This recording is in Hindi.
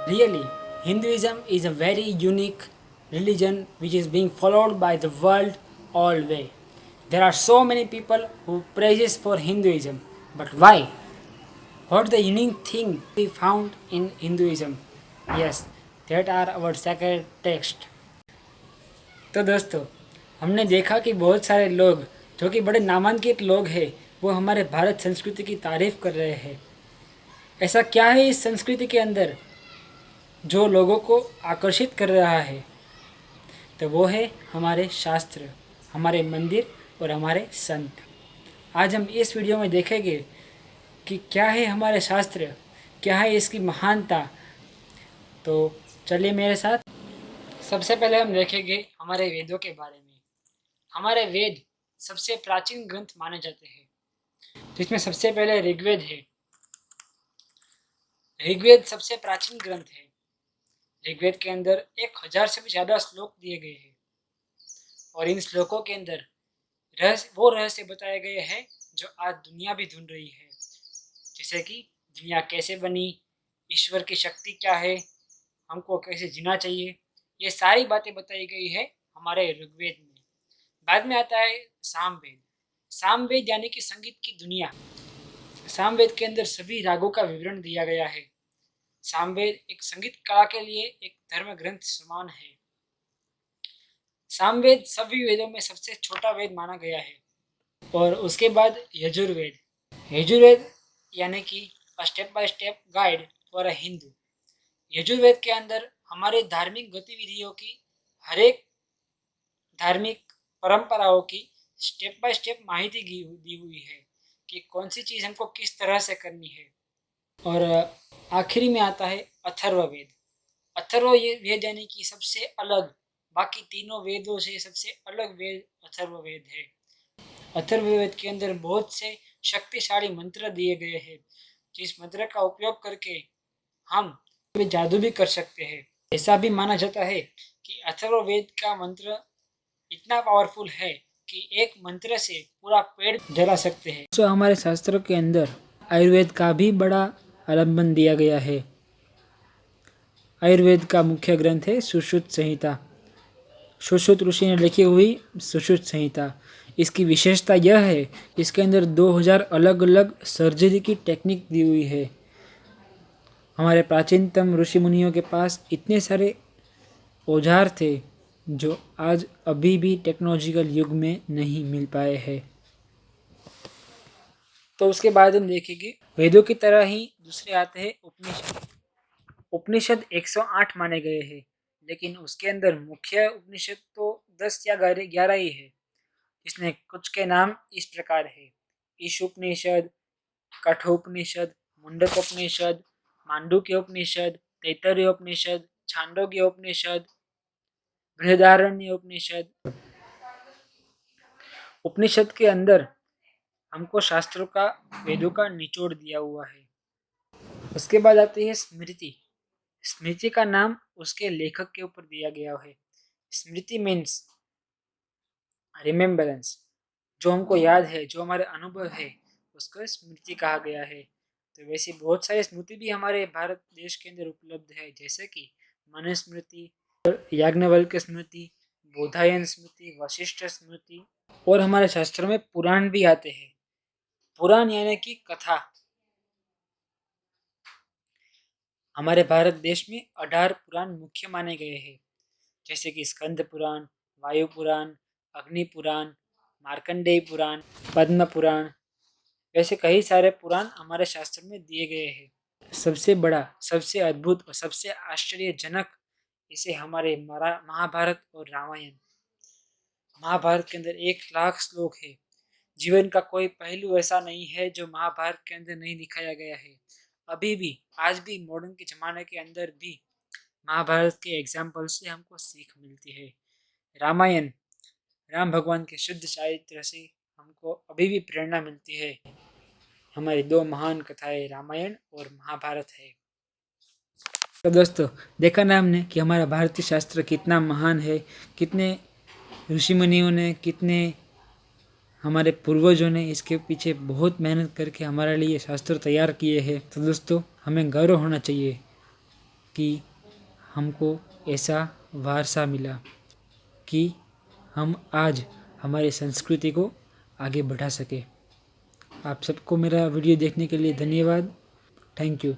Really, Hinduism is a very unique religion which is being followed by the world all way. There are so many people who praises for Hinduism, but why? What the unique thing we found in Hinduism? Yes, that are our sacred text. तो दोस्तों, हमने देखा कि बहुत सारे लोग जो कि बड़े नामांकित लोग हैं वो हमारे भारत संस्कृति की तारीफ कर रहे हैं। ऐसा क्या है इस संस्कृति के अंदर जो लोगों को आकर्षित कर रहा है? तो वो है हमारे शास्त्र, हमारे मंदिर और हमारे संत। आज हम इस वीडियो में देखेंगे कि क्या है हमारे शास्त्र, क्या है इसकी महानता। तो चलिए मेरे साथ। सबसे पहले हम देखेंगे हमारे वेदों के बारे में। हमारे वेद सबसे प्राचीन ग्रंथ माने जाते हैं। तो इसमें सबसे पहले ऋग्वेद है। ऋग्वेद सबसे प्राचीन ग्रंथ है। ऋग्वेद के अंदर 1000 से भी ज़्यादा श्लोक दिए गए हैं और इन श्लोकों के अंदर रहस्य बताए गए हैं जो आज दुनिया भी ढूंढ रही है। जैसे कि दुनिया कैसे बनी, ईश्वर की शक्ति क्या है, हमको कैसे जीना चाहिए, ये सारी बातें बताई गई है हमारे ऋग्वेद में। बाद में आता है सामवेद। सामवेद यानी कि संगीत की दुनिया। सामवेद के अंदर सभी रागों का विवरण दिया गया है। सामवेद एक संगीत कला के लिए एक धर्म ग्रंथ समान है। सामवेद सभी वेदों में सबसे छोटा वेद माना गया है। और उसके बाद यजुर्वेद। यजुर्वेद यानी कि step by step guide for a Hindu. Yajurveda के अंदर हमारे धार्मिक गतिविधियों की, हर एक धार्मिक परंपराओं की स्टेप बाय स्टेप माहिती दी हुई है कि कौन सी चीज़ हमको किस तरह से करनी है। और आखिरी में आता है अथर्ववेद। अथर्ववेद यानी कि सबसे अलग, बाकी तीनों वेदों से सबसे अलग वेद अथर्ववेद है। अथर्ववेद के अंदर बहुत से शक्तिशाली मंत्र दिए गए हैं जिस मंत्र का उपयोग करके हम जादू भी कर सकते हैं। ऐसा भी माना जाता है कि अथर्ववेद का मंत्र इतना पावरफुल है कि एक मंत्र से पूरा पेड़ जला सकते हैं। तो हमारे शास्त्रों के अंदर आयुर्वेद का भी बड़ा अवलंबन दिया गया है। आयुर्वेद का मुख्य ग्रंथ है सुश्रुत संहिता। सुश्रुत ऋषि ने लिखी हुई सुश्रुत संहिता। इसकी विशेषता यह है, इसके अंदर 2000 अलग अलग सर्जरी की टेक्निक दी हुई है। हमारे प्राचीनतम ऋषि मुनियों के पास इतने सारे औजार थे जो आज अभी भी टेक्नोलॉजिकल युग में नहीं मिल पाए हैं। तो उसके बाद हम देखेंगे वेदों की तरह ही दूसरे आते हैं उपनिषद। उपनिषद 108 माने गए हैं, लेकिन उसके अंदर मुख्य उपनिषद तो 10 या 11 ही है। इसमें कुछ के नाम इस प्रकार है: ईशोपनिषद, कठोपनिषद, मुंडकोपनिषद, मांडुक्योपनिषद, तैत्तरीयोपनिषद, छांदोग्योपनिषद, बृहदारण्योपनिषद। उपनिषद के अंदर हमको शास्त्रों का, वेदों का निचोड़ दिया हुआ है। उसके बाद आती है स्मृति। स्मृति का नाम उसके लेखक के ऊपर दिया गया है। स्मृति मीन्स रिमेम्बरेंस, जो हमको याद है, जो हमारे अनुभव है, उसको स्मृति कहा गया है। तो वैसे बहुत सारे स्मृति भी हमारे भारत देश के अंदर उपलब्ध है, जैसे कि मनुस्मृति, याज्ञवल्क्य स्मृति, बोधायन स्मृति, वशिष्ठ स्मृति। और हमारे शास्त्रों में पुराण भी आते हैं। पुराण यानी कि कथा। हमारे भारत देश में 18 पुराण मुख्य माने गए हैं, जैसे कि स्कंद पुराण, वायु पुराण, अग्नि पुराण, मार्कंडेय पुराण, पद्म पुराण। वैसे कई सारे पुराण हमारे शास्त्र में दिए गए हैं। सबसे बड़ा, सबसे अद्भुत और सबसे आश्चर्यजनक इसे हमारे महाभारत और रामायण। महाभारत के अंदर 1,00,000 श्लोक है। जीवन का कोई पहलू ऐसा नहीं है जो महाभारत के अंदर नहीं दिखाया गया है। अभी भी, आज भी मॉडर्न के ज़माने के अंदर भी महाभारत के एग्जाम्पल से हमको सीख मिलती है। रामायण, राम भगवान के शुद्ध चरित्र से हमको अभी भी प्रेरणा मिलती है। हमारी दो महान कथाएं रामायण और महाभारत है। तो दोस्तों, देखा ना हमने कि हमारा भारतीय शास्त्र कितना महान है, कितने ऋषि मुनियों ने, कितने हमारे पूर्वजों ने इसके पीछे बहुत मेहनत करके हमारे लिए शास्त्र तैयार किए हैं। तो दोस्तों, हमें गर्व होना चाहिए कि हमको ऐसा वारसा मिला कि हम आज हमारी संस्कृति को आगे बढ़ा सके। आप सबको मेरा वीडियो देखने के लिए धन्यवाद। Thank you.